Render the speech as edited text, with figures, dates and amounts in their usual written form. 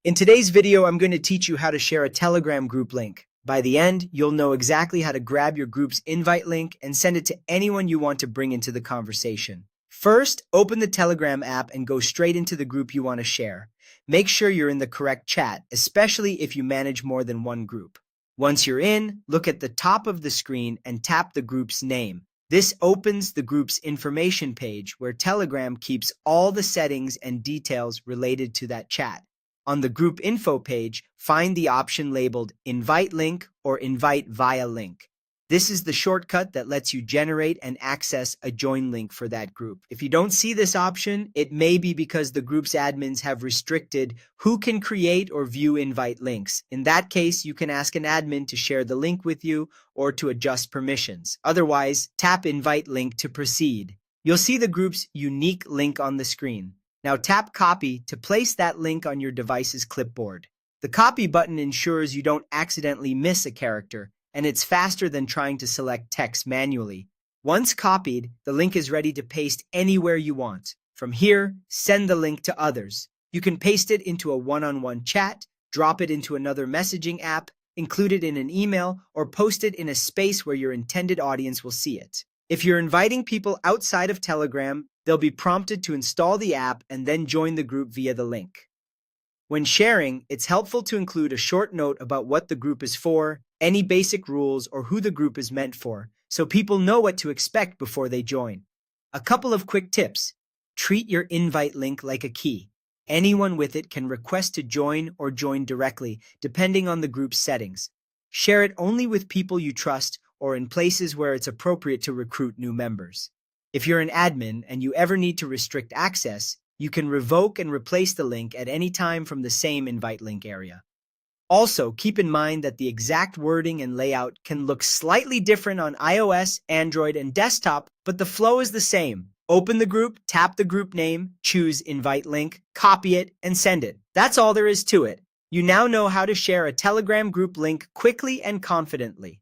In today's video, I'm going to teach you how to share a Telegram group link. By the end, you'll know exactly how to grab your group's invite link and send it to anyone you want to bring into the conversation. First, open the Telegram app and go straight into the group you want to share. Make sure you're in the correct chat, especially if you manage more than one group. Once you're in, look at the top of the screen and tap the group's name. This opens the group's information page where Telegram keeps all the settings and details related to that chat. On the group info page, find the option labeled Invite Link or Invite Via Link. This is the shortcut that lets you generate and access a join link for that group. If you don't see this option, it may be because the group's admins have restricted who can create or view invite links. In that case, you can ask an admin to share the link with you or to adjust permissions. Otherwise, tap Invite Link to proceed. You'll see the group's unique link on the screen. Now tap Copy to place that link on your device's clipboard. The Copy button ensures you don't accidentally miss a character, and it's faster than trying to select text manually. Once copied, the link is ready to paste anywhere you want. From here, send the link to others. You can paste it into a one-on-one chat, drop it into another messaging app, include it in an email, or post it in a space where your intended audience will see it. If you're inviting people outside of Telegram, they'll be prompted to install the app and then join the group via the link. When sharing, it's helpful to include a short note about what the group is for, any basic rules, or who the group is meant for, so people know what to expect before they join. A couple of quick tips. Treat your invite link like a key. Anyone with it can request to join or join directly, depending on the group's settings. Share it only with people you trust or in places where it's appropriate to recruit new members. If you're an admin and you ever need to restrict access, you can revoke and replace the link at any time from the same invite link area. Also, keep in mind that the exact wording and layout can look slightly different on iOS, Android, and desktop, but the flow is the same. Open the group, tap the group name, choose Invite Link, copy it, and send it. That's all there is to it. You now know how to share a Telegram group link quickly and confidently.